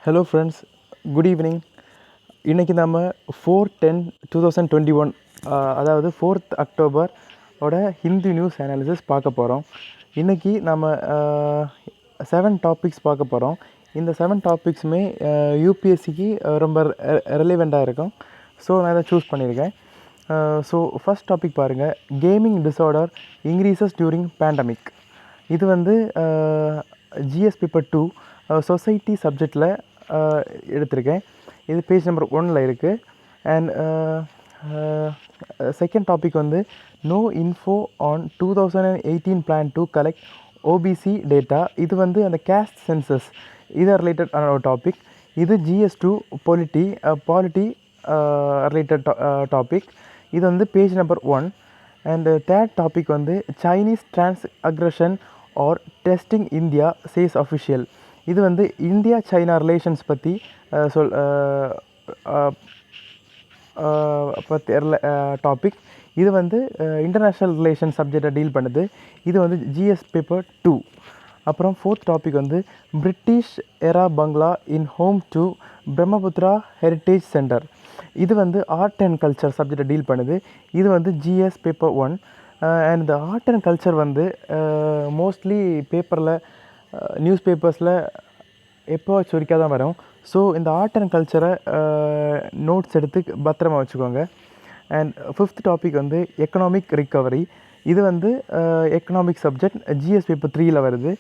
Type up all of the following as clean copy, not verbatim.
Hello friends, good evening. இன்றைக்கி நம்ம 4/10/2021 அதாவது 4th October Hindi news analysis பார்க்க போகிறோம். இன்றைக்கி நம்ம 7 டாபிக்ஸ் பார்க்க போகிறோம். இந்த 7 டாபிக்ஸுமே யூபிஎஸ்சிக்கு ரொம்ப ரெலிவெண்ட்டாக இருக்கும். ஸோ நான் இதை சூஸ் பண்ணியிருக்கேன். ஸோ ஃபஸ்ட் டாபிக் பாருங்கள், gaming disorder increases during pandemic. இது வந்து ஜிஎஸ் பேப்பர் 2 சொசைட்டி சப்ஜெக்டில் எடுத்திருக்கேன். இது பேஜ் நம்பர் 1ல் இருக்குது. அண்ட் செகண்ட் டாபிக் வந்து no info on 2018 plan to collect OBC data. இது வந்து அந்த கேஸ்ட் சென்சஸ் இதை ரிலேட்டட் ஆன ஒரு டாபிக். இது GS2 பாலிட்டி ரிலேட்டட் டாபிக். இது வந்து page number 1. And third topic வந்து Chinese transgression or testing India chase official. இது வந்து இந்தியா சைனா ரிலேஷன்ஸ் பற்றி டாபிக். இது வந்து இன்டர்நேஷ்னல் ரிலேஷன் சப்ஜெக்டை டீல் பண்ணுது. இது வந்து GS பேப்பர் 2. அப்புறம் ஃபோர்த் டாபிக் வந்து பிரிட்டிஷ் எரா பங்களா in home to Brahmaputra heritage centre. இது வந்து ஆர்ட் அண்ட் கல்ச்சர் சப்ஜெக்டை டீல் பண்ணுது. இது வந்து GS பேப்பர் 1. அண்ட் இந்த ஆர்ட் அண்ட் கல்ச்சர் வந்து மோஸ்ட்லி பேப்பரில் நியூஸ் பேப்பர்ஸில் எப்போ வரைக்கும் தான் வரும். ஸோ இந்த ஆர்ட் அண்ட் கல்ச்சரை நோட்ஸ் எடுத்து பத்திரமா வச்சுக்கோங்க. அண்ட் ஃபிஃப்த் டாபிக் வந்து எக்கனாமிக் ரிக்கவரி. இது வந்து எக்கனாமிக் சப்ஜெக்ட் GS பேப்பர் 3ல் வருது.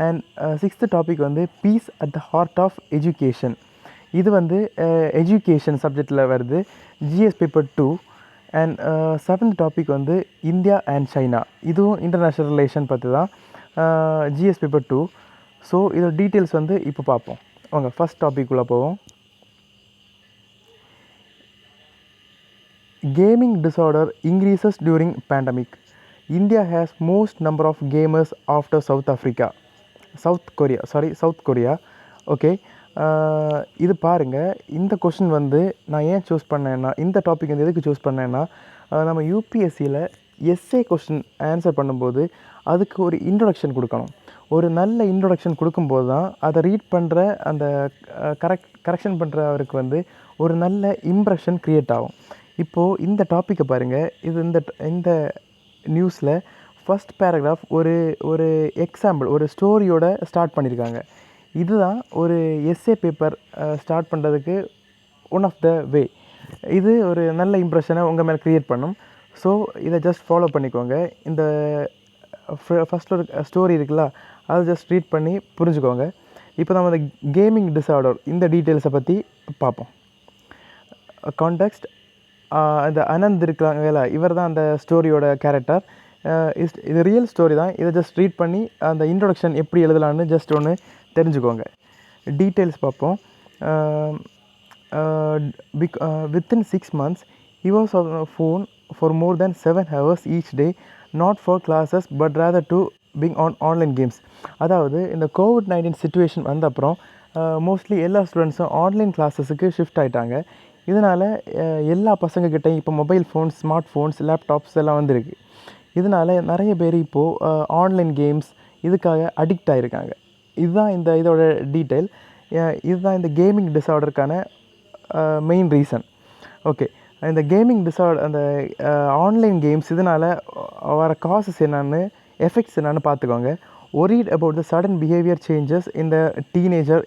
அண்ட் சிக்ஸ்த் டாபிக் வந்து peace at the heart of education. இது வந்து எஜுகேஷன் சப்ஜெக்டில் வருது, GS paper 2. And seventh topic வந்து இந்தியா அண்ட் சைனா. இதுவும் இன்டர்நேஷ்னல் ரிலேஷன் பற்றி தான், GS பேப்பர் 2. ஸோ இதோட டீட்டெயில்ஸ் வந்து இப்போ பார்ப்போம். வாங்க ஃபஸ்ட் டாபிக்குள்ளே போவோம். Gaming disorder increases during pandemic. India has most number of gamers after South Korea. Okay, இது பாருங்கள். இந்த கொஷின் வந்து நான் ஏன் சூஸ் பண்ணேன்னா, இந்த டாபிக் வந்து எதுக்கு சூஸ் பண்ணேன்னா, நம்ம யூபிஎஸ்சியில் எஸ்ஏ கொஷின் ஆன்சர் பண்ணும்போது அதுக்கு ஒரு இன்ட்ரொடக்ஷன் கொடுக்கணும். ஒரு நல்ல இன்ட்ரொடக்ஷன் கொடுக்கும்போது தான் அதை ரீட் பண்ணுற அந்த கரெக்ஷன் பண்ணுறவருக்கு வந்து ஒரு நல்ல இம்ப்ரெஷன் க்ரியேட் ஆகும். இப்போது இந்த டாப்பிக்கை பாருங்கள். இது இந்த நியூஸில் ஃபஸ்ட் பேராகிராஃப் ஒரு எக்ஸாம்பிள், ஒரு ஸ்டோரியோட ஸ்டார்ட் பண்ணியிருக்காங்க. இதுதான் ஒரு எஸ்ஏ பேப்பர் ஸ்டார்ட் பண்ணுறதுக்கு ஒன் ஆஃப் த வே. இது ஒரு நல்ல இம்ப்ரெஷனை உங்கள் மேலே க்ரியேட் பண்ணும். ஸோ இதை ஜஸ்ட் ஃபாலோ பண்ணிக்கோங்க. இந்த ஃபஸ்ட் ஒரு ஸ்டோரி இருக்குல்ல, அதை ஜஸ்ட் ரீட் பண்ணி புரிஞ்சுக்கோங்க. இப்போ நம்ம இந்த கேமிங் டிஸார்டர் இந்த டீட்டெயில்ஸை பற்றி பார்ப்போம். கான்டெக்ஸ்ட், இந்த அனந்த் இருக்கிறாங்கல்ல, இவர் தான் அந்த ஸ்டோரியோட கேரக்டர். இது ரியல் ஸ்டோரி தான். இதை ஜஸ்ட் ரீட் பண்ணி அந்த இன்ட்ரொடக்ஷன் எப்படி எழுதலான்னு ஜஸ்ட் ஒன்று தெரிஞ்சுக்கோங்க. டீட்டெயில்ஸ் பார்ப்போம். within 6 months he was on the phone for more than 7 hours each day, not for classes but rather to being on online games. அதாவது இந்த COVID-19 சிச்சுவேஷன் வந்த அப்புறம் மோஸ்ட்லி எல்லா ஸ்டூடெண்ட்ஸும் ஆன்லைன் கிளாஸஸுக்கு ஷிஃப்ட் ஆகிட்டாங்க. இதனால் எல்லா பசங்கக்கிட்டையும் இப்போ mobile phones, smart phones, laptops எல்லாம் வந்துருக்கு. இதனால் நிறைய பேர் இப்போது ஆன்லைன் கேம்ஸ் இதுக்காக அடிக்ட் ஆகிருக்காங்க. இதுதான் இதோட டீட்டெயில். இதுதான் இந்த கேமிங் டிஸார்டருக்கான மெயின் ரீசன். ஓகே, இந்த கேமிங் டிஸார்டர், அந்த ஆன்லைன் கேம்ஸ் இதனால் வர காசஸ் என்னென்னு, எஃபெக்ட்ஸ் என்னென்னு பார்த்துக்கோங்க. Worried about the sudden behaviour changes இந்த டீனேஜர்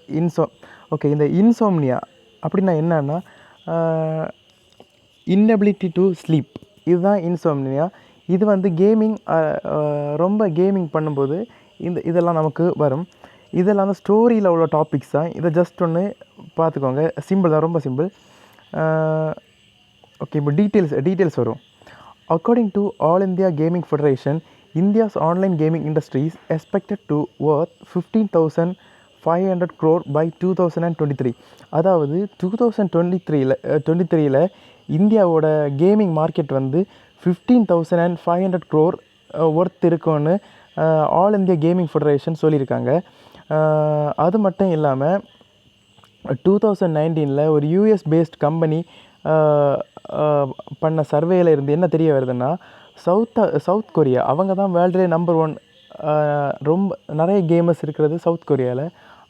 ஓகே, இந்த இன்சோம்னியா அப்படின்னா என்னன்னா, இன்னபிலிட்டி டு ஸ்லீப், இதுதான் இன்சோம்னியா. இது வந்து ரொம்ப கேமிங் பண்ணும்போது இதெல்லாம் நமக்கு வரும். இதெல்லாம் அந்த ஸ்டோரியில் உள்ள டாபிக்ஸ் தான். இதை ஜஸ்ட் ஒன்று பார்த்துக்கோங்க. சிம்பிள் தான், ரொம்ப சிம்பிள். ஓகே, இப்போ டீட்டெயில்ஸ் வரும். According to All India Gaming Federation, India's online gaming industries expected to worth 15,500 crore by 2023. அதாவது 2023ல் இந்தியாவோட கேமிங் மார்க்கெட் வந்து 15,500 crore ஒர்த் இருக்குன்னு ஆல் இந்தியா கேமிங் ஃபெடரேஷன் சொல்லியிருக்காங்க. அது மட்டும் இல்லாமல் 2019ல் ஒரு US பேஸ்ட் கம்பெனி பண்ண சர்வேயில் இருந்து என்ன தெரிய வருதுன்னா, சவுத் கொரியா அவங்க தான் வேர்ல்டுலே நம்பர் 1. ரொம்ப நிறைய கேமர்ஸ் இருக்கிறது சவுத் கொரியாவில்.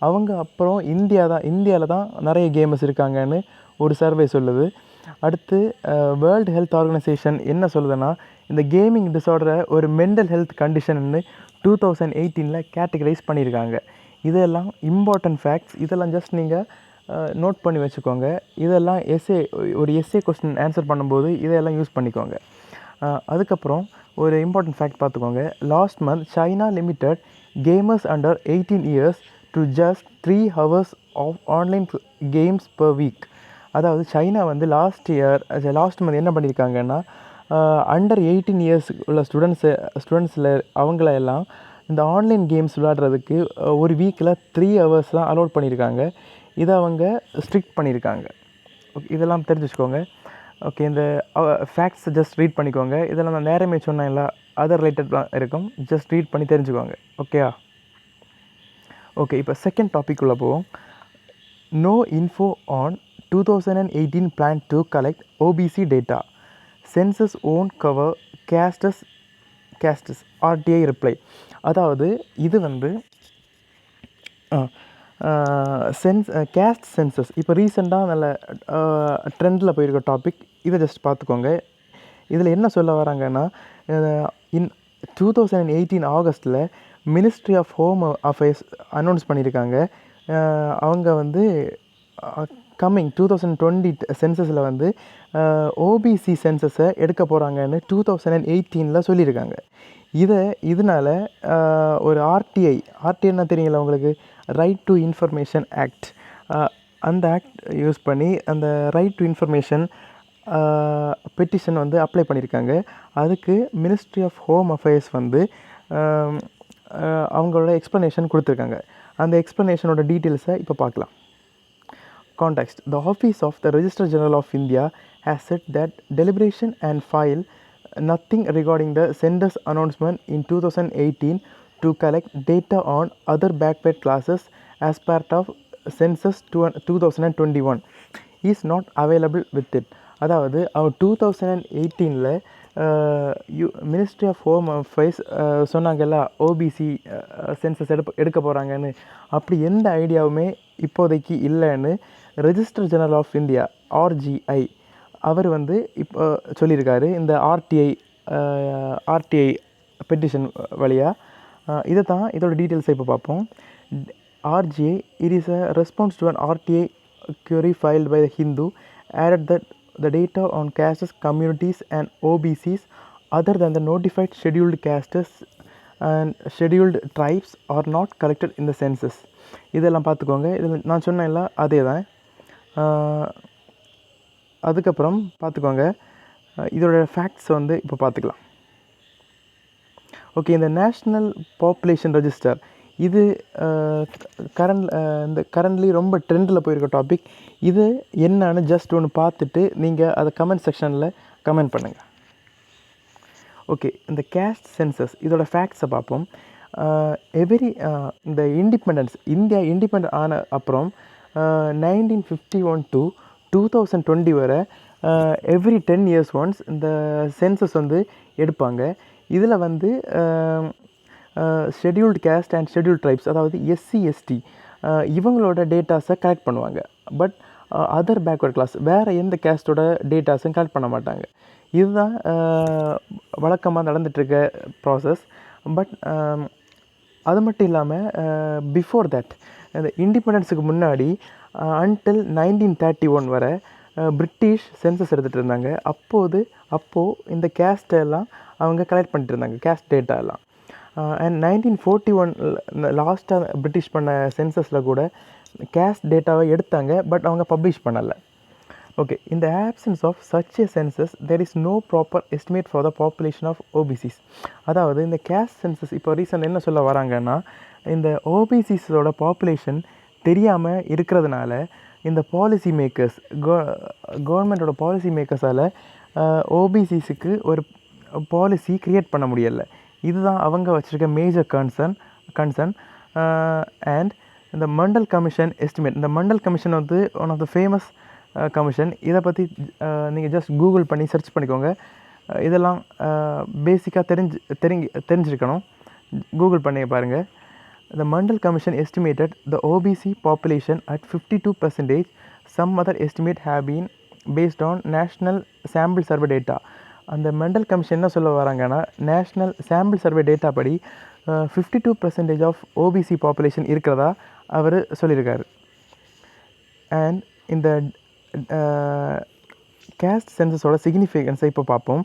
அவங்க அப்புறம் இந்தியாவில் தான் நிறைய கேமர்ஸ் இருக்காங்கன்னு ஒரு சர்வே சொல்லுது. அடுத்து வேர்ல்டு ஹெல்த் ஆர்கனைசேஷன் என்ன சொல்லுதுன்னா, இந்த கேமிங் டிஸார்டரை ஒரு மென்டல் ஹெல்த் கண்டிஷன்னு 2018 கேட்டகரைஸ் பண்ணியிருக்காங்க. இதெல்லாம் இம்பார்ட்டன்ட் ஃபேக்ட்ஸ். இதெல்லாம் ஜஸ்ட் நீங்கள் நோட் பண்ணி வச்சுக்கோங்க. இதெல்லாம் ஒரு எஸ்ஏ கொஸ்டின் ஆன்சர் பண்ணும்போது இதெல்லாம் யூஸ் பண்ணிக்கோங்க. அதுக்கப்புறம் ஒரு இம்பார்ட்டன்ட் ஃபேக்ட் பார்த்துக்கோங்க. Last month China limited gamers under 18 years to just 3 hours of online games per week. அதாவது சைனா வந்து லாஸ்ட் மந்த் என்ன பண்ணியிருக்காங்கன்னா, அண்டர் 18 இயர்ஸ் உள்ள ஸ்டூடெண்ட்ஸில் அவங்களெல்லாம் இந்த ஆன்லைன் கேம்ஸ் விளையாடுறதுக்கு ஒரு வீக்கில் 3 hours தான் அலோட் பண்ணியிருக்காங்க. இதை அவங்க ஸ்ட்ரிக்ட் பண்ணியிருக்காங்க. ஓகே, இதெல்லாம் தெரிஞ்சு வச்சுக்கோங்க. ஓகே, இந்த ஃபேக்ட்ஸை ஜஸ்ட் ரீட் பண்ணிக்கோங்க. இதெல்லாம் நான் நேரமே சொன்னேன்ல, அதர் ரிலேட்டட்லாம் இருக்கும். ஜஸ்ட் ரீட் பண்ணி தெரிஞ்சுக்கோங்க. ஓகேயா? ஓகே, இப்போ செகண்ட் டாபிக் உள்ள போவோம். No info on 2018 plan to collect OBC data. Census won't cover castes RTI reply. அதாவது இது வந்து கேஸ்ட் சென்சஸ் இப்போ ரீசெண்டாக நல்ல ட்ரெண்டில் போயிருக்க டாபிக். இதை ஜஸ்ட் பார்த்துக்கோங்க. இதில் என்ன சொல்ல வராங்கன்னா, இன் 2018 ஆகஸ்ட்டில் ministry of home affairs announce பண்ணியிருக்காங்க. அவங்க வந்து கம்மிங் 2020 சென்சஸில் வந்து ஓபிசி சென்சஸை எடுக்க போகிறாங்கன்னு 2018 சொல்லியிருக்காங்க. இதனால் ஒரு ஆர்டிஐன்னா தெரியுங்களா உங்களுக்கு, ரைட் டு இன்ஃபர்மேஷன் ஆக்ட். அந்த ஆக்ட் யூஸ் பண்ணி அந்த ரைட் டு இன்ஃபர்மேஷன் பெட்டிஷன் வந்து அப்ளை பண்ணியிருக்காங்க. அதுக்கு மினிஸ்ட்ரி ஆஃப் ஹோம் அஃபேர்ஸ் வந்து அவங்களோட எக்ஸ்ப்ளனேஷன் கொடுத்துருக்காங்க. அந்த எக்ஸ்ப்ளனேஷனோட டீட்டெயில்ஸை இப்போ பார்க்கலாம். Context. The Office of the Registrar General of India has said that deliberation and file nothing regarding the census announcement in 2018 to collect data on other backward classes as part of census 2021 is not available with it. அதாவது 2018 ministry of home affairs சொன்னாங்கல்ல OBC census எடுக்க போகிறாங்கன்னு. அப்படி எந்த ஐடியாவுமே இப்போதைக்கு இல்லைன்னு registrar general of India RGI அவர் வந்து இப்போ சொல்லியிருக்காரு. இந்த ஆர்டிஐ பெட்டிஷன் வழியாக இதை தான் இதோட டீட்டெயில்ஸை இப்போ பார்ப்போம். RGI, it is a response to an RTI query filed by the Hindu, added that the data on castes, communities and OBCs other than the notified scheduled castes and scheduled tribes are not collected in the census. இதெல்லாம் பார்த்துக்கோங்க. இதில் நான் சொன்னேன்ல அதே தான். அதுக்கப்புறம் பார்த்துக்கோங்க, இதோட ஃபேக்ட்ஸ் வந்து இப்போ பார்த்துக்கலாம். ஓகே, இந்த நேஷ்னல் பாப்புலேஷன் ரெஜிஸ்டர் இது கரண்ட்லி ரொம்ப ட்ரெண்டில் போயிருக்க டாபிக். இது என்னன்னு ஜஸ்ட் ஒன்று பார்த்துட்டு நீங்கள் அதை கமெண்ட் செக்ஷனில் கமெண்ட் பண்ணுங்கள். ஓகே, இந்த கேஸ்ட் சென்சஸ் இதோட ஃபேக்ட்ஸை பார்ப்போம். இந்த இந்தியா இண்டிபெண்ட் ஆன அப்புறம் 1951 to 2020 வரை எவ்ரி 10 years ஒன்ஸ் இந்த சென்சஸ் வந்து எடுப்பாங்க. இதில் வந்து scheduled caste and scheduled tribes, அதாவது SC ST இவங்களோட டேட்டாஸை கலெக்ட் பண்ணுவாங்க. பட் அதர் பேக்வர்ட் கிளாஸ் வேறு எந்த கேஸ்ட்டோட டேட்டாஸும் கலெக்ட் பண்ண மாட்டாங்க. இதுதான் வழக்கமாக நடந்துகிட்ருக்க ப்ராசஸ். பட் அது மட்டும் இல்லாமல் பிஃபோர் தட் இந்த இண்டிபெண்டன்ஸுக்கு முன்னாடி அன்டில் 1931 வரை பிரிட்டிஷ் சென்சஸ் எடுத்துகிட்டு இருந்தாங்க. அப்போது இந்த கேஸ்ட்டெல்லாம் அவங்க கலெக்ட் பண்ணிட்டு இருந்தாங்க, கேஸ்ட் டேட்டா எல்லாம். அண்ட் 1941 லாஸ்ட்டாக பிரிட்டிஷ் பண்ண சென்சஸில் கூட கேஸ்ட் டேட்டாவை எடுத்தாங்க, பட் அவங்க பப்ளிஷ் பண்ணலை. Okay, in the absence of such a census there is no proper estimate for the population of OBCs. அதாவது இந்த கேஸ்ட் சென்சஸ் இப்போ ரீசன்ட் என்ன சொல்ல வராங்கன்னா, இந்த ஓபிசிஸோட பாப்புலேஷன் தெரியாமல் இருக்கிறதுனால இந்த பாலிசி மேக்கர்ஸ் கவர்மெண்ட்டோட பாலிசி மேக்கர்ஸால் ஓபிசிஸுக்கு ஒரு பாலிசி க்ரியேட் பண்ண முடியலை. இதுதான் அவங்க வச்சுருக்க மேஜர் கன்சர்ன். அண்ட் இந்த மண்டல் கமிஷன் எஸ்டிமேட், இந்த மண்டல் கமிஷன் வந்து one of the famous commission. இதை பற்றி நீங்கள் ஜஸ்ட் கூகுள் பண்ணி சர்ச் பண்ணிக்கோங்க. இதெல்லாம் பேசிக்காக தெரிஞ்சிருக்கணும். கூகுள் பண்ணி பாருங்கள். The Mandal Commission estimated the OBC population at 52%. Some other estimate have been based on national sample survey data. அந்த மெண்டல் கமிஷன் என்ன சொல்ல வராங்கன்னா நேஷ்னல் சாம்பிள் சர்வே டேட்டா படி 52% ஆஃப் ஓபிசி பாப்புலேஷன் இருக்கிறதா அவர் சொல்லியிருக்காரு. அண்ட் இந்த கேஸ்ட் சென்சஸோட சிக்னிஃபிகன்ஸை இப்போ பார்ப்போம்.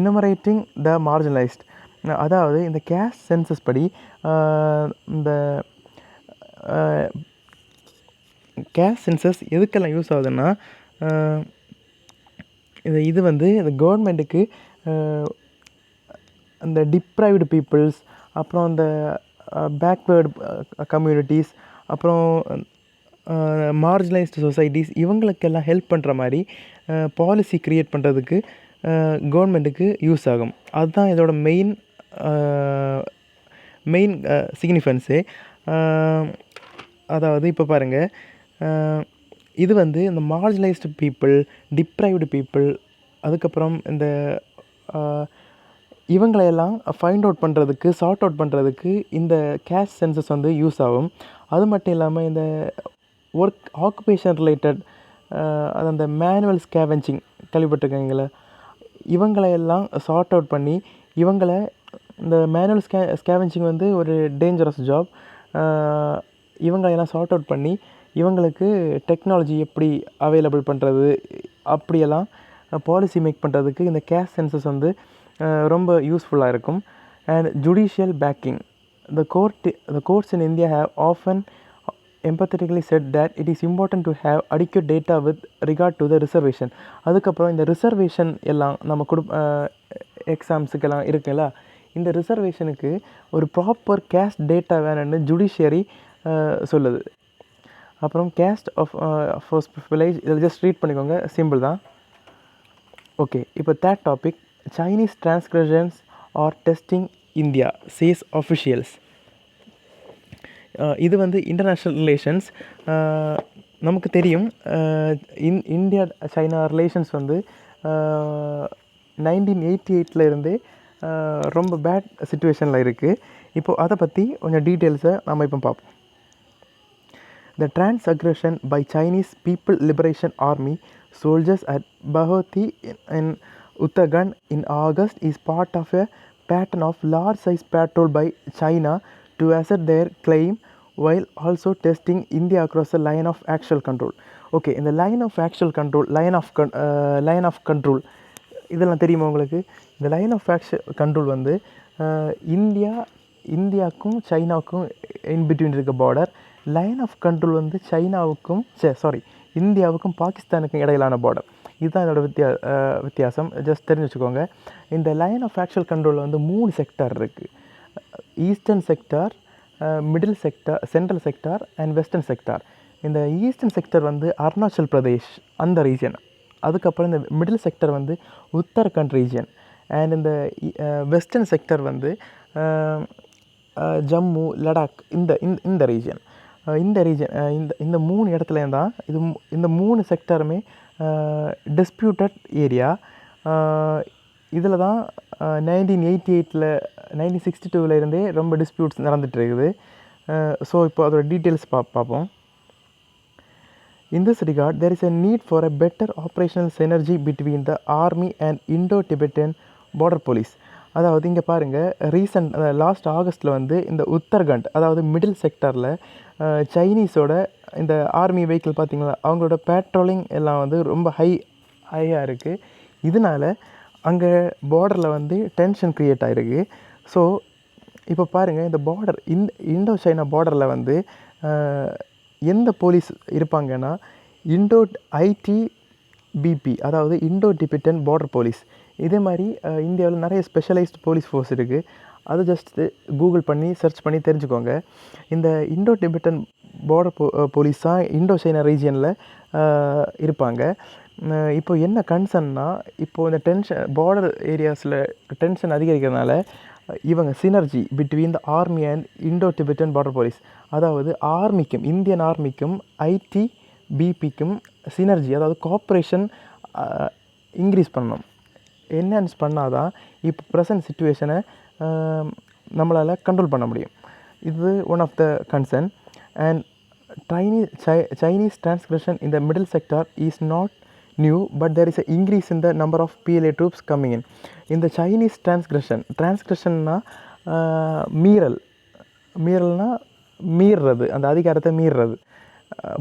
இனுமரேட்டிங் த மார்ஜினலைஸ்ட், அதாவது இந்த கேஸ்ட் சென்சஸ் படி இந்த கேஸ்ட் சென்சஸ் எதுக்கெல்லாம் யூஸ் ஆகுதுன்னா இது வந்து இந்த கவர்மெண்ட்டுக்கு அந்த டிப்ரைவ்டு பீப்புள்ஸ், அப்புறம் அந்த பேக்வேர்டு கம்யூனிட்டிஸ், அப்புறம் மார்ஜினலைஸ்டு சொசைட்டிஸ் இவங்களுக்கெல்லாம் ஹெல்ப் பண்ணுற மாதிரி பாலிசி க்ரியேட் பண்ணுறதுக்கு கவர்மெண்ட்டுக்கு யூஸ் ஆகும். அதுதான் இதோட மெயின் சிக்னிஃபன்ஸு. அதாவது இப்போ பாருங்கள், இது வந்து இந்த மார்ஜினலைஸ்டு பீப்புள், டிப்ரைவ்டு பீப்புள், அதுக்கப்புறம் இந்த இவங்களையெல்லாம் ஃபைண்ட் அவுட் பண்ணுறதுக்கு, சார்ட் அவுட் பண்ணுறதுக்கு இந்த கேஸ்ட் சென்சஸ் வந்து யூஸ் ஆகும். அது மட்டும் இல்லாமல் இந்த ஒர்க் ஆக்குபேஷன் ரிலேட்டட், அது அந்த மேனுவல் ஸ்கேவெஞ்சிங் கேள்விப்பட்டிருக்கீங்களா, இவங்களையெல்லாம் சார்ட் அவுட் பண்ணி இவங்களை இந்த மேனுவல் ஸ்கேவெஞ்சிங் வந்து ஒரு டேஞ்சரஸ் ஜாப். இவங்களையெல்லாம் சார்ட் அவுட் பண்ணி இவங்களுக்கு டெக்னாலஜி எப்படி அவைலபிள் பண்ணுறது, அப்படியெல்லாம் பாலிசி மேக் பண்ணுறதுக்கு இந்த கேஸ்ட் சென்சஸ் வந்து ரொம்ப யூஸ்ஃபுல்லாக இருக்கும். And judicial backing, the courts in India have often empathetically said that it is important to have adequate data with regard to the reservation. அதுக்கப்புறம் இந்த ரிசர்வேஷன் எல்லாம் நம்ம எக்ஸாம்ஸுக்கெல்லாம் இருக்குல்ல, இந்த ரிசர்வேஷனுக்கு ஒரு ப்ராப்பர் கேஸ்ட் டேட்டா வேணும்னு ஜுடிஷியரி சொல்லுது. அப்புறம் கேஸ்ட் ஆஃப் வில்லேஜ், இதில் ஜஸ்ட் ரீட் பண்ணிக்கோங்க, சிம்பிள் தான். ஓகே, இப்போ third topic, Chinese transcriptions are testing India chase officials. இது வந்து இன்டர்நேஷ்னல் ரிலேஷன்ஸ். நமக்கு தெரியும் இந்தியா சைனா ரிலேஷன்ஸ் வந்து 1988 இருந்தே ரொம்ப பேட் சிச்சுவேஷனில் இருக்குது. இப்போது அதை பற்றி கொஞ்சம் டீட்டெயில்ஸை நம்ம இப்போ பார்ப்போம். The transgression by Chinese People Liberation Army soldiers at Bahoti in Uttarakhand in August is part of a pattern of large-size patrol by China to assert their claim while also testing India across the line of actual control. Okay, இந்த line of actual control, line of control இதெல்லாம் தெரியுமா உங்களுக்கு? இந்த line of control வந்து இந்தியாவுக்கும் சைனாவுக்கும் in between இருக்க border. Line of control வந்து இந்தியாவுக்கும் பாகிஸ்தானுக்கும் இடையிலான பார்டர். இதுதான் இதோட வித்தியாசம். ஜஸ்ட் தெரிஞ்சு வச்சுக்கோங்க. இந்த லைன் ஆஃப் ஆக்சுவல் கண்ட்ரோலில் வந்து 3 செக்டார் இருக்குது. Eastern sector, middle sector, central sector and western sector. இந்த ஈஸ்டர்ன் செக்டர் வந்து அருணாச்சல் பிரதேஷ் அந்த ரீஜன். அதுக்கப்புறம் இந்த மிடில் செக்டர் வந்து உத்தரகண்ட் ரீஜன். அண்ட் இந்த வெஸ்டர்ன் செக்டர் வந்து ஜம்மு, லடாக் இந்த ரீஜன். இந்த 3 இடத்துலேயும் தான் இந்த 3 செக்டருமே டிஸ்பியூட்டட் ஏரியா. இதில் தான் 1962 இருந்தே ரொம்ப டிஸ்பியூட்ஸ் நடந்துகிட்டு இருக்குது. ஸோ இப்போ அதோட டீட்டெயில்ஸ் பார்ப்போம். In this regard, there is a need for a better operational synergy between the Army and Indo-Tibetan Border Police. அதாவது இங்கே பாருங்கள், லாஸ்ட் ஆகஸ்ட்டில் வந்து இந்த உத்தரகண்ட், அதாவது மிடில் செக்டரில் சைனீஸோட இந்த ஆர்மி வெஹிக்கிள் பார்த்திங்களா, அவங்களோட பேட்ரோலிங் எல்லாம் வந்து ரொம்ப ஹையாக இருக்குது. இதனால் அங்கே பார்டரில் வந்து டென்ஷன் க்ரியேட் ஆகிருக்கு. ஸோ இப்போ பாருங்கள், இந்த பார்டர் இண்டோ சைனா பார்டரில் வந்து எந்த போலீஸ் இருப்பாங்கன்னா ITBP, அதாவது இண்டோ டிபெட்டன் பார்டர் போலீஸ். இதே மாதிரி இந்தியாவில் நிறைய ஸ்பெஷலைஸ்டு போலீஸ் ஃபோர்ஸ் இருக்குது. அது ஜஸ்ட்டு கூகுள் பண்ணி சர்ச் பண்ணி தெரிஞ்சுக்கோங்க. இந்த இண்டோ டிபெட்டன் பார்டர் போலீஸ் தான் இண்டோ சைனா ரீஜியனில் இருப்பாங்க. இப்போ என்ன கன்சர்ன்னா, இப்போது இந்த பார்டர் ஏரியாஸில் டென்ஷன் அதிகரிக்கிறதுனால இவங்க synergy between the army and Indo Tibetan border police, அதாவது ஆர்மிக்கும் இந்தியன் ஆர்மிக்கும் ITBPக்கும் சினர்ஜி, அதாவது கோஆப்ரேஷன் இன்க்ரீஸ் பண்ணணும். என்ஹான்ஸ் பண்ணால் தான் இப்போ ப்ரெசன்ட் சிச்சுவேஷனை நம்மளால் கண்ட்ரோல் பண்ண முடியும். இது one of the concern. And Chinese transgression in the middle sector is not new, but there is an increase in the number of PLA troops coming in. இந்த Chinese transgressionனா மீறல்னா மீறுறது, அந்த அதிகாரத்தை மீறுறது,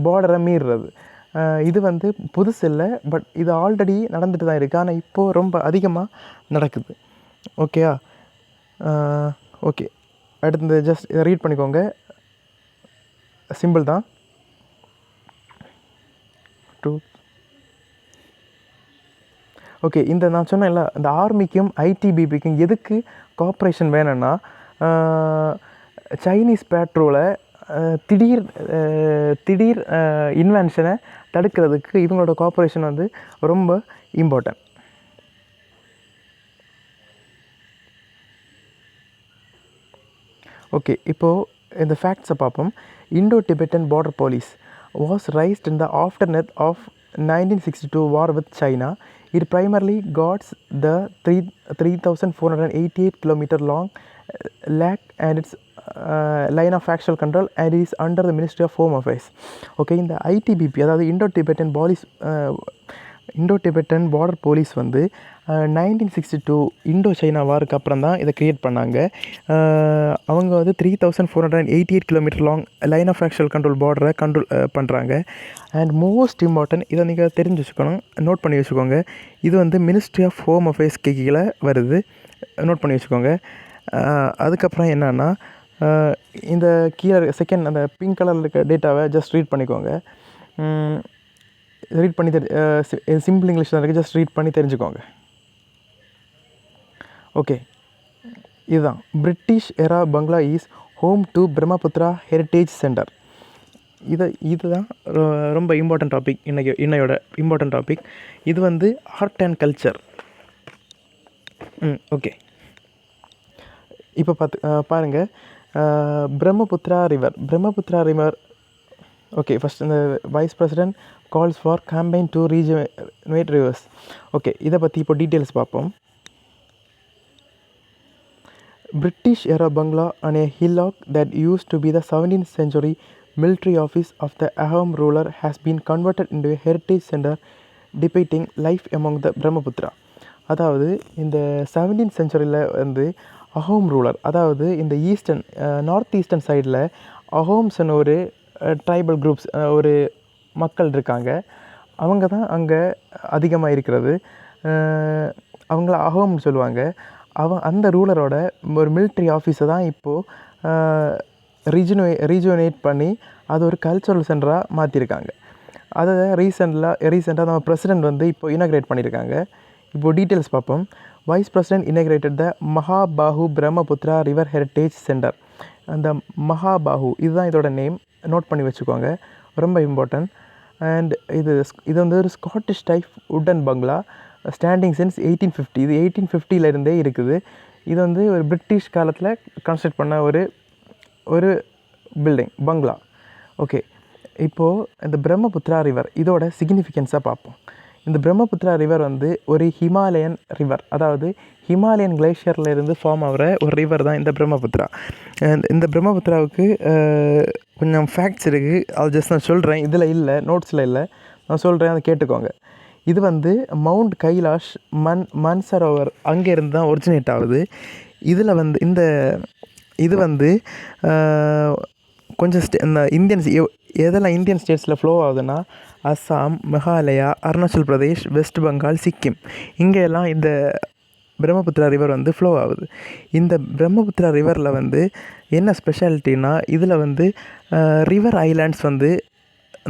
பார்டரை மீறுறது. இது வந்து புதுசு இல்லை, பட் இது ஆல்ரெடி நடந்துட்டு தான் இருக்குது. ஆனால் இப்போது ரொம்ப அதிகமாக நடக்குது. ஓகேயா? ஓகே, அடுத்து ஜஸ்ட் இதை ரீட் பண்ணிக்கோங்க. சிம்பிள் தான். ஓகே, இந்த நான் சொன்னேன்ல, இந்த ஆர்மிக்கும் ஐடிபிபிக்கும் எதுக்கு கோஆப்ரேஷன் வேணும்னா, சைனீஸ் பேட்ரோலை திடீர் இன்வென்ஷனை தடுக்கிறதுக்கு இவங்களோட கோஆப்ரேஷன் வந்து ரொம்ப இம்பார்ட்டன்ட். ஓகே, இப்போது இந்த ஃபேக்ட்ஸை பார்ப்போம். Indo Tibetan border police was raised in the aftermath of 1962 war with China. It primarily guards the 3,488 km long LAC and its line of actual control, and it is under the Ministry of Home Affairs. Okay, இந்த ITBP அதாவது Indo-Tibetan border police வந்து 1962 Indo China வாருக்கு அப்புறம் தான் இதை create பண்ணாங்க. அவங்க வந்து 3,488 km long line of actual control பார்டரை கண்ட்ரோல் பண்ணுறாங்க. அண்ட் மோஸ்ட் இம்பார்ட்டன்ட், இதை நீங்கள் தெரிஞ்சு வச்சுக்கணும், நோட் பண்ணி வச்சுக்கோங்க. இது வந்து மினிஸ்ட்ரி ஆஃப் ஹோம் அஃபேர்ஸ் கீழே வருது, நோட் பண்ணி வச்சுக்கோங்க. அதுக்கப்புறம் என்னன்னா, இந்த கீழே செகண்ட் அந்த பிங்க் கலரில் இருக்க டேட்டாவை ஜஸ்ட் ரீட் பண்ணிக்கோங்க. ரீட் பண்ணி சிம்பிள் இங்கிலீஷில் இருக்குது, ஜஸ்ட் ரீட் பண்ணி தெரிஞ்சுக்கோங்க. ஓகே, இதுதான் பிரிட்டிஷ் எரா பங்களா is home to Brahmaputra heritage centre. இதுதான் ரொம்ப இம்பார்ட்டன்ட் டாபிக், இன்னையோட இம்பார்ட்டன்ட் டாபிக். இது வந்து ஆர்ட் அண்ட் கல்ச்சர். ஓகே, இப்போ பாருங்கள், பிரம்மபுத்திரா ரிவர். ஓகே, ஃபஸ்ட் இந்த vice president calls for campaign to rejuvenate reverse. Okay, இதை பற்றி இப்போ டீட்டெயில்ஸ் பார்ப்போம். British era bungalow on a hillock that used to be the 17th century military office of the Ahom ruler has been converted into a heritage center depicting life among the Brahmaputra. அதாவது இந்த 17th சென்ச்சுரியில் வந்து Ahom ruler, அதாவது இந்த north eastern சைடில் அஹோம்ஸ்னு ஒரு tribal groups, ஒரு மக்கள் இருக்காங்க. அவங்க தான் அங்கே அதிகமாக இருக்கிறது. அவங்கள அஹோம்னு சொல்லுவாங்க. அந்த ரூலரோட ஒரு மிலிட்ரி ஆஃபீஸை தான் இப்போது ரீஜுவனேட் பண்ணி அது ஒரு கல்ச்சுரல் சென்டராக மாற்றிருக்காங்க. அதை ரீசெண்டாக நம்ம பிரசிடெண்ட் வந்து இப்போ இனாக்ரேட் பண்ணியிருக்காங்க. இப்போது டீட்டெயில்ஸ் பார்ப்போம். வைஸ் பிரசிடெண்ட் இனாக்ரேட்டட் த மகாபாஹு பிரம்மபுத்திரா ரிவர் ஹெரிட்டேஜ் சென்டர். அந்த மகாபாஹு இதுதான் இதோட நேம், நோட் பண்ணி வச்சுக்கோங்க, ரொம்ப இம்பார்ட்டன்ட். அண்ட் இது வந்து ஒரு ஸ்காட்டிஷ் டைப் வுட்டன் பங்களா, ஸ்டாண்டிங் சின்ஸ் 1850. இது 1850 இருக்குது. இது வந்து ஒரு பிரிட்டிஷ் காலத்தில் கன்ஸ்ட்ரக்ட் பண்ண ஒரு பில்டிங் பங்களா. ஓகே, இப்போது இந்த பிரம்மபுத்திரா ரிவர் இதோட சிக்னிஃபிகன்ஸாக பார்ப்போம். இந்த பிரம்மபுத்திரா ரிவர் வந்து ஒரு ஹிமாலயன் ரிவர், அதாவது ஹிமாலயன் கிளேஷியரில் இருந்து ஃபார்ம் ஆகிற ஒரு ரிவர் தான் இந்த பிரம்மபுத்திரா. இந்த பிரம்மபுத்திராவுக்கு கொஞ்சம் ஃபேக்ட்ஸ் இருக்குது, அது ஜஸ்ட் நான் சொல்கிறேன். இதில் இல்லை, நோட்ஸில் இல்லை, நான் சொல்கிறேன், அதை கேட்டுக்கோங்க. இது வந்து மவுண்ட் கைலாஷ் மன்சரோவர் அங்கேருந்து தான் ஒரிஜினேட் ஆகுது. இதில் வந்து இது வந்து கொஞ்சம் இந்த எதெல்லாம் இந்தியன் ஸ்டேட்ஸில் ஃப்ளோ ஆகுதுன்னா, அஸ்ஸாம், மேகாலயா, அருணாச்சல் பிரதேஷ், வெஸ்ட் பெங்கால், சிக்கிம், இங்கெல்லாம் இந்த பிரம்மபுத்திரா ரிவர் வந்து ஃப்ளோ ஆகுது. இந்த பிரம்மபுத்திரா ரிவரில் வந்து என்ன ஸ்பெஷாலிட்டின்னா, இதில் வந்து ரிவர் ஐலாண்ட்ஸ் வந்து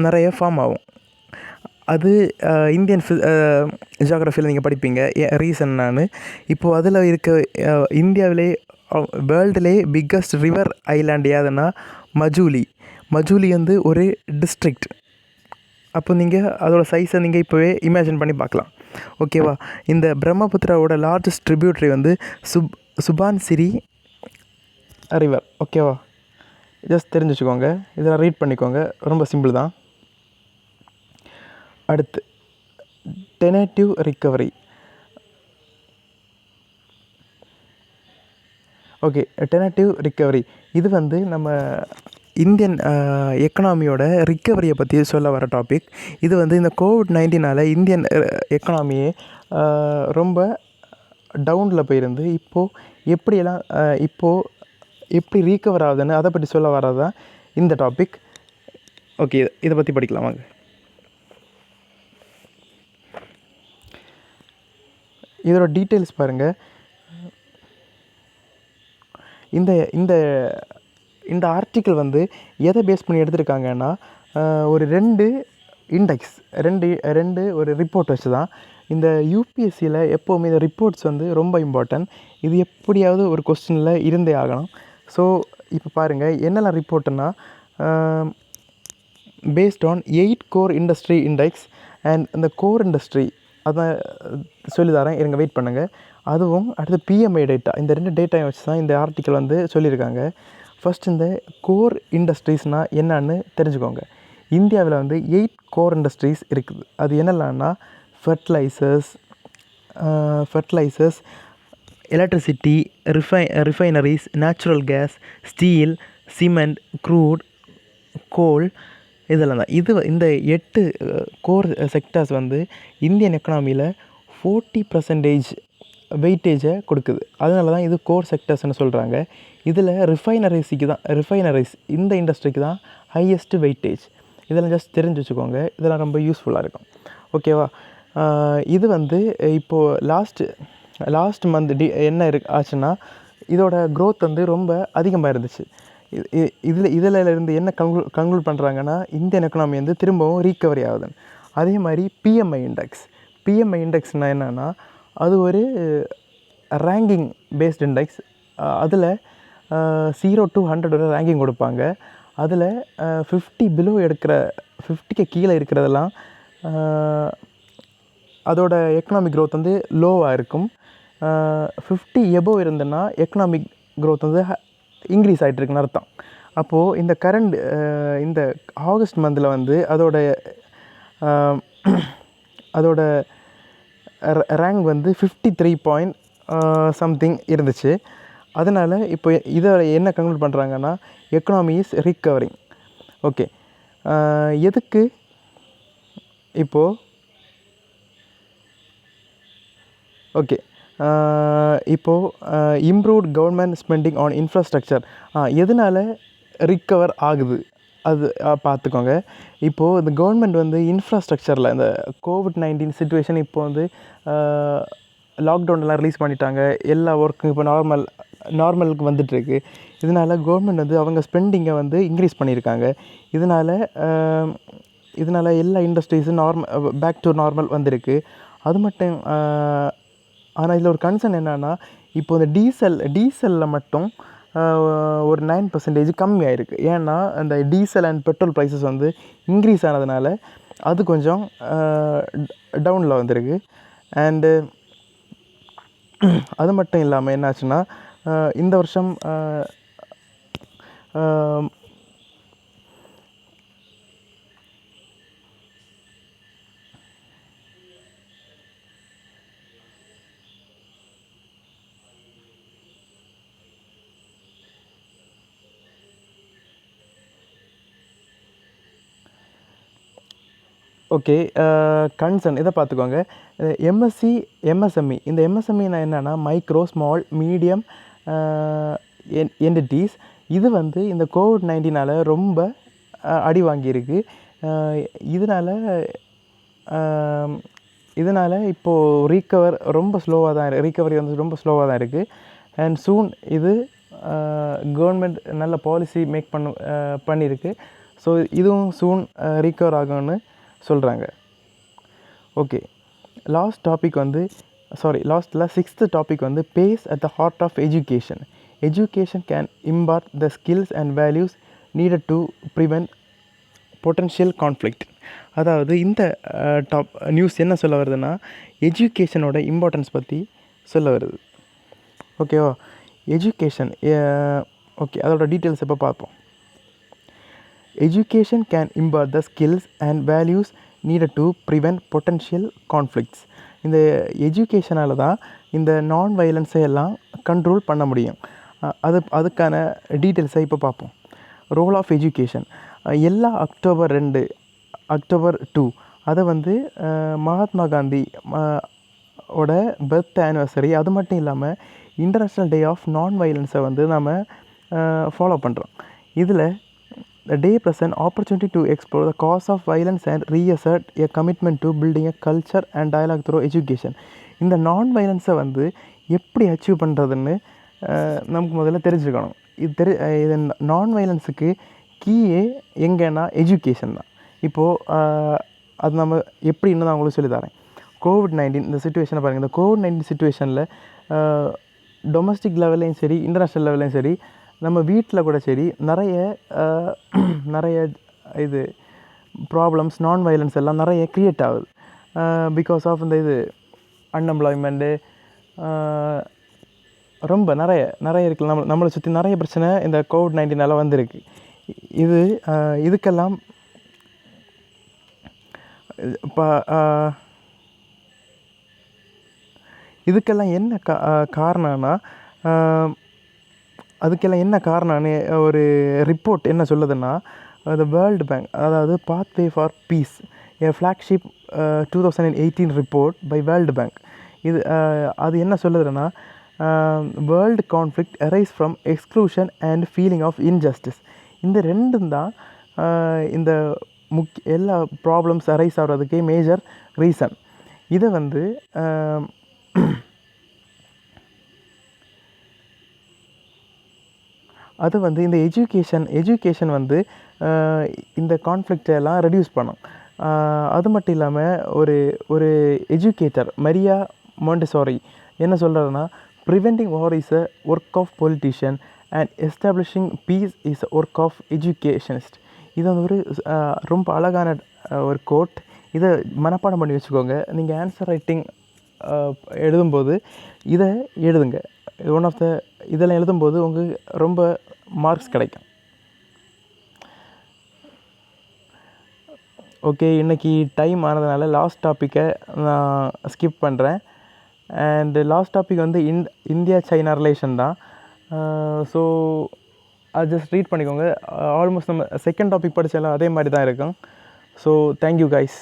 நிறைய ஃபார்ம் ஆகும். அது இந்தியன் ஜியாகிரஃபியில் நீங்கள் படிப்பீங்க. ரீசன் இப்போது அதில் இருக்க இந்தியாவிலே வேர்ல்டுலே பிக்கஸ்ட் ரிவர் ஐலாண்ட் யாதுன்னா மஜூலி வந்து ஒரு டிஸ்ட்ரிக்ட். அப்போ நீங்கள் அதோட சைஸை நீங்கள் இப்போவே இமேஜின் பண்ணி பார்க்கலாம். ஓகேவா? இந்த பிரம்மபுத்திராவோட லார்ஜஸ்ட் ட்ரிபியூட்ரி வந்து சுபான்சிரி ரிவர். ஓகேவா? ஜஸ்ட் தெரிஞ்சு வச்சுக்கோங்க, இதெல்லாம் ரீட் பண்ணிக்கோங்க, ரொம்ப சிம்பிள் தான். அடுத்து tentative recovery. Okay, tentative recovery. இது வந்து நம்ம இந்தியன் எக்கனாமியோட ரிக்கவரியை பற்றி சொல்ல வர டாபிக். இது வந்து இந்த கோவிட்-19னால் இந்தியன் எக்கனாமியே ரொம்ப டவுனில் போயிருந்து இப்போது எப்படியெல்லாம் எப்படி ரீகவர் ஆகுதுன்னு அதை பற்றி சொல்ல வர்றது தான் இந்த டாபிக். ஓகே, இதை பற்றி படிக்கலாம் வாங்க. இதோட டீட்டெயில்ஸ் பாருங்கள். இந்த இந்த இந்த ஆர்டிக்கிள் வந்து எதை பேஸ் பண்ணி எடுத்திருக்காங்கன்னா, ஒரு ரெண்டு ஒரு ரிப்போர்ட் வச்சு தான். இந்த யூபிஎஸ்சியில் எப்போவுமே இந்த ரிப்போர்ட்ஸ் வந்து ரொம்ப இம்பார்ட்டன்ட். இது எப்படியாவது ஒரு கொஸ்டினில் இருந்தே ஆகணும். ஸோ இப்போ பாருங்கள் என்னெல்லாம் ரிப்போர்ட்டுன்னா, based on 8 core industry index and இந்த கோர் இண்டஸ்ட்ரி அதை சொல்லித்தரேன், இருங்க வெயிட் பண்ணுங்கள். அதுவும் அடுத்து பிஎம்ஐ டேட்டா, இந்த 2 டேட்டாவையும் வச்சு தான் இந்த ஆர்டிக்கல் வந்து சொல்லியிருக்காங்க. ஃபஸ்ட் இந்த கோர் இண்டஸ்ட்ரீஸ்னால் என்னன்னு தெரிஞ்சுக்கோங்க. இந்தியாவில் வந்து 8 கோர் இண்டஸ்ட்ரீஸ் இருக்குது. அது என்னெல்லாம்னா fertilisers, electricity, refineries, natural gas, steel, cement, crude, coal, இதெல்லாம் தான். இந்த 8 கோர் செக்டர்ஸ் வந்து இந்தியன் எக்கனாமியில் 40% வெயிட்டேஜை கொடுக்குது. அதனால தான் இது கோர் செக்டர்ஸ்னு சொல்கிறாங்க. இதில் ரிஃபைனரிஸ் இந்த இண்டஸ்ட்ரிக்கு தான் ஹையஸ்ட்டு வெயிட்டேஜ். இதெல்லாம் ஜஸ்ட் தெரிஞ்சு வச்சுக்கோங்க, இதெல்லாம் ரொம்ப யூஸ்ஃபுல்லாக இருக்கும். ஓகேவா? இது வந்து இப்போது லாஸ்ட் மந்த் என்ன ஆச்சுன்னா, இதோட க்ரோத் வந்து ரொம்ப அதிகமாக இருந்துச்சு. இதில் இருந்து என்ன கன்க்ளூட் பண்ணுறாங்கன்னா, இந்தியன் எக்கனாமி வந்து திரும்பவும் ரீகவரி ஆகுதுன்னு. அதே மாதிரி பிஎம்ஐ இண்டெக்ஸ்னால் என்னென்னா, அது ஒரு ரேங்கிங் பேஸ்ட் இண்டெக்ஸ். அதில் 0 to 100 வரை ரேங்கிங் கொடுப்பாங்க. அதில் 50க்கு கீழே இருக்கிறதெல்லாம் அதோட எக்கனாமிக் க்ரோத் வந்து லோவாக இருக்கும். 50 எபோவ் இருந்ததுன்னா எக்கனாமிக் க்ரோத் வந்து இன்க்ரீஸ் ஆகிட்டுருக்குன்னு அர்த்தம். அப்போது இந்த ஆகஸ்ட் மந்தில் வந்து அதோட ரேங்க் வந்து 53 சம்திங் இருந்துச்சு. அதனால் இப்போ இதை என்ன கன்க்ளூட் பண்ணுறாங்கன்னா, எக்கனாமி இஸ் ரிகவரிங். ஓகே, எதுக்கு இப்போது improved government spending on infrastructure எதனால் ரிக்கவர் ஆகுது அது பார்த்துக்கோங்க. இப்போது இந்த கவர்மெண்ட் வந்து இன்ஃப்ராஸ்ட்ரக்சரில் இந்த கோவிட்-19 சிச்சுவேஷன் இப்போ வந்து லாக்டவுன்லாம் ரிலீஸ் பண்ணிட்டாங்க. எல்லா ஒர்க்கும் இப்போ நார்மலுக்கு வந்துட்டுருக்கு. இதனால் கவர்மெண்ட் வந்து அவங்க ஸ்பெண்டிங்கை வந்து இன்க்ரீஸ் பண்ணியிருக்காங்க. இதனால் எல்லா இண்டஸ்ட்ரீஸும் பேக் டு நார்மல் வந்திருக்கு. அது மட்டும் ஆனால் இதில் ஒரு கன்சர்ன் என்னென்னா, இப்போ இந்த டீசலில் மட்டும் ஒரு 9% கம்மியாயிருக்கு. ஏன்னா அந்த டீசல் அண்ட் பெட்ரோல் ப்ரைஸஸ் வந்து இன்க்ரீஸ் ஆனதுனால அது கொஞ்சம் டவுனில் வந்திருக்கு. அண்டு அது மட்டும் இல்லாமல் என்னாச்சுன்னா, இந்த வருஷம் ஓகே, கன்சர்ன் இதை பார்த்துக்கோங்க. எம்எஸ்எம்இ. இந்த எம்எஸ்எம்இனா என்னென்னா மைக்ரோ, ஸ்மால், மீடியம் என்டிட்டிஸ். இது வந்து இந்த கோவிட்-19னால் ரொம்ப அடி வாங்கியிருக்கு. இதனால் இப்போது ரிகவரி வந்து ரொம்ப ஸ்லோவாக தான் இருக்குது. அண்ட் சூன் இது கவர்மெண்ட் நல்ல பாலிசி மேக் பண்ணியிருக்கு. ஸோ இதுவும் சூன் ரீகவர் ஆகும்னு சொல்கிறாங்க. ஓகே, சிக்ஸ்த்து டாபிக் வந்து peace at the heart of education. Education can impart the skills and values needed to prevent potential conflict. அதாவது இந்த நியூஸ் என்ன சொல்ல வருதுன்னா, எஜுகேஷனோட இம்பார்ட்டன்ஸ் பற்றி சொல்ல வருது. ஓகேவா? எஜுகேஷன் ஓகே, அதோட டீட்டெயில்ஸ் இப்போ பார்ப்போம். Education can impart the skills and values needed to prevent potential conflicts. இந்த எஜுகேஷனால் தான் இந்த நான் வயலன்ஸை எல்லாம் கண்ட்ரோல் பண்ண முடியும். அதுக்கான டீட்டெயில்ஸை இப்போ பார்ப்போம். Role of education. எல்லா அக்டோபர் 2 அதை வந்து மகாத்மா காந்தி ஓட பர்த் ஆனிவர்சரி. அது மட்டும் இல்லாமல் இன்டர்நேஷ்னல் டே ஆஃப் நான் வயலன்ஸை வந்து நம்ம ஃபாலோ பண்ணுறோம். இதில் the day present opportunity to explore the cause of violence and reassert a commitment to building a culture and dialogue through education. இந்த நான் வயலன்ஸை வந்து எப்படி அச்சீவ் பண்ணுறதுன்னு நமக்கு முதல்ல தெரிஞ்சுக்கணும். இது நான் வயலன்ஸுக்கு கீயே எங்கன்னா எஜுகேஷன் தான். இப்போது அது நம்ம எப்படின்னு நான் உங்களுக்கு சொல்லித்தரேன். COVID-19 இந்த சுச்சுவேஷனை பாருங்கள். இந்த COVID-19 சுச்சுவேஷனில் டொமஸ்டிக் லெவல்லையும் சரி, இன்டர்நேஷ்னல் லெவல்லையும் சரி, நம்ம வீட்டில் கூட சரி நிறைய இது ப்ராப்ளம்ஸ், நான் வயலன்ஸ் எல்லாம் நிறைய க்ரியேட் ஆகுது. பிகாஸ் ஆஃப் இந்த இது அன்எம்ப்ளாய்மெண்ட்டு ரொம்ப நிறைய இருக்குது. நம்மளை சுற்றி நிறைய பிரச்சனை இந்த COVID-19 வந்திருக்கு. இதுக்கெல்லாம் இப்போ இதுக்கெல்லாம் என்ன காரணம்னா, அதுக்கெல்லாம் என்ன காரணம்னு ஒரு ரிப்போர்ட் என்ன சொல்லுதுன்னா, த வேர்ல்டு பேங்க், அதாவது pathway for peace, a flagship 2018 report by World Bank. அது என்ன சொல்லுதுன்னா, world conflict arise from exclusion and feeling of injustice. இந்த ரெண்டும் தான் இந்த எல்லா ப்ராப்ளம்ஸ் அரைஸ் ஆகிறதுக்கே மேஜர் ரீசன். இதை வந்து அது வந்து இந்த எஜுகேஷன் வந்து இந்த கான்ஃப்ளிக்டெல்லாம் ரெடியூஸ் பண்ணும். அது மட்டும் இல்லாமல் ஒரு எஜுகேட்டர் மரியா மாண்டெசாரி என்ன சொல்கிறாருன்னா, preventing war is a work of politician and establishing peace is a work of educationist. இது வந்து ஒரு ரொம்ப அழகான ஒரு கோட். இதை மனப்பாடம் பண்ணி வச்சுக்கோங்க. நீங்கள் ஆன்சர் ரைட்டிங் எழுதும்போது இதை எழுதுங்க. இதெல்லாம் எழுதும்போது உங்களுக்கு ரொம்ப மார்க்ஸ் கிடைக்கும். ஓகே, இன்றைக்கி டைம் ஆனதுனால லாஸ்ட் டாப்பிக்கை நான் ஸ்கிப் பண்ணுறேன். அண்டு லாஸ்ட் டாபிக் வந்து இந்தியா சைனா ரிலேஷன் தான். ஸோ அது ஜஸ்ட் ரீட் பண்ணிக்கோங்க. ஆல்மோஸ்ட் நம்ம செகண்ட் டாபிக் படித்தாலும் அதே மாதிரி தான் இருக்கும். So thank you guys.